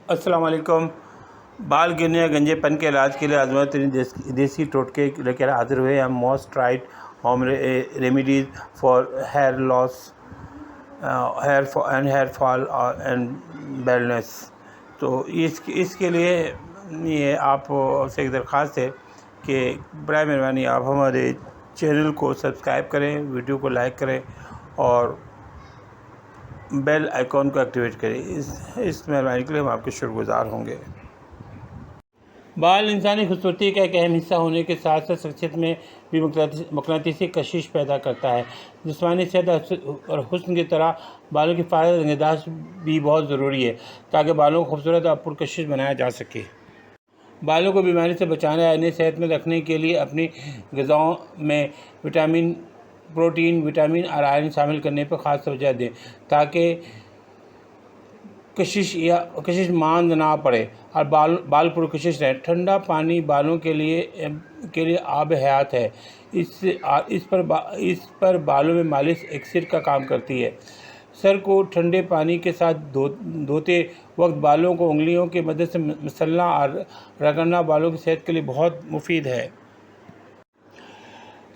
السلام علیکم۔ بال گرنے یا گنجے پن کے علاج کے لیے آزمائش ترین دیسی ٹوٹکے لے کر حاضر ہوئے ہم most tried home remedies for hair loss hair fall and balance. تو اس کے لیے یہ آپ سے ایک درخواست ہے کہ برائے مہربانی آپ ہمارے چینل کو سبسکرائب کریں، ویڈیو کو لائک کریں اور بیل آئیکن کو ایکٹیویٹ کریں۔ اس مہربانی کے لیے ہم آپ کے شکر گزار ہوں گے۔ بال انسانی خوبصورتی کا ایک اہم حصہ ہونے کے ساتھ ساتھ شخصیت میں بھی مقناطیسی کشش پیدا کرتا ہے۔ جسمانی صحت اور حسن کی طرح بالوں کی حفاظت نگہداشت بھی بہت ضروری ہے تاکہ بالوں کو خوبصورت اور پرکشش بنایا جا سکے۔ بالوں کو بیماری سے بچانے یا انہیں صحت مند رکھنے کے لیے اپنی غذاؤں میں پروٹین، وٹامن اور آئرن شامل کرنے پر خاص توجہ دیں تاکہ کشش ماند نہ پڑے اور بال پرکشش رہیں۔ ٹھنڈا پانی بالوں کے لیے آب حیات ہے۔ اس پر بالوں میں مالش ایکسیڈ کا کام کرتی ہے۔ سر کو ٹھنڈے پانی کے ساتھ دھوتے وقت بالوں کو انگلیوں کی مدد سے مسلنا اور رگڑنا بالوں کی صحت کے لیے بہت مفید ہے۔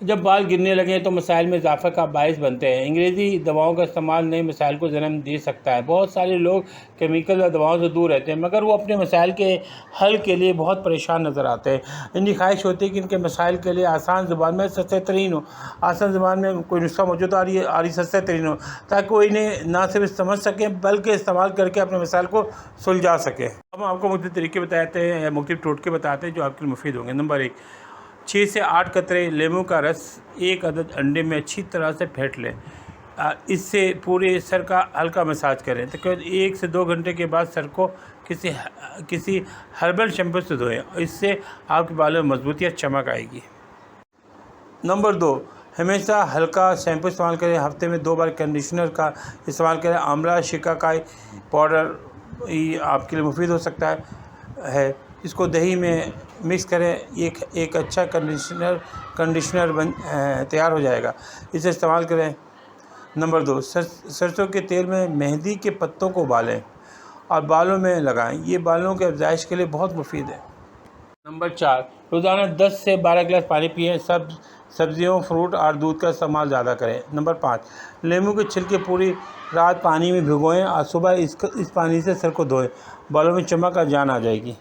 جب بال گرنے لگیں تو مسائل میں اضافہ کا باعث بنتے ہیں۔ انگریزی دواؤں کا استعمال نئے مسائل کو جنم دے سکتا ہے۔ بہت سارے لوگ کیمیکل اور دواؤں سے دور رہتے ہیں مگر وہ اپنے مسائل کے حل کے لیے بہت پریشان نظر آتے ہیں۔ ان کی خواہش ہوتی ہے کہ ان کے مسائل کے لیے آسان زبان میں سستے ترین ہو، آسان زبان میں کوئی نسخہ موجود اور یہ سستے ترین ہو تاکہ وہ انہیں نہ صرف سمجھ سکیں بلکہ استعمال کر کے اپنے مسائل کو سلجھا سکیں۔ ہم آپ کو مختلف طریقے بتاتے ہیں یا مختلف ٹوٹکے بتاتے ہیں جو آپ کے لیے مفید ہوں گے۔ نمبر 1، 6 سے 8 قطرے لیموں کا رس 1 عدد انڈے میں اچھی طرح سے پھینٹ لیں۔ اس سے پورے سر کا ہلکا مساج کریں۔ تقریباً 1 سے 2 گھنٹے کے بعد سر کو کسی ہربل شیمپو سے دھوئیں۔ اس سے آپ کے بالوں میں مضبوطی اور چمک آئے گی۔ نمبر 2، ہمیشہ ہلکا شیمپو استعمال کریں۔ ہفتے میں 2 بار کنڈیشنر کا استعمال کریں۔ آملہ شیکاکائی پاؤڈر آپ کے لیے مفید ہو سکتا ہے۔ اس کو دہی میں مکس کریں، ایک اچھا کنڈیشنر تیار ہو جائے گا، اسے استعمال کریں۔ نمبر 2، سرسوں کے تیل میں مہندی کے پتوں کو ابالیں اور بالوں میں لگائیں، یہ بالوں کے افزائش کے لیے بہت مفید ہے۔ نمبر 4، روزانہ 10 سے 12 گلاس پانی پئیں۔ سبزیوں، فروٹ اور دودھ کا استعمال زیادہ کریں۔ نمبر 5، لیموں کے چھلکے پوری رات پانی میں بھگوئیں اور صبح اس پانی سے سر کو دھوئیں، بالوں میں چمک اور جان آ جائے گی۔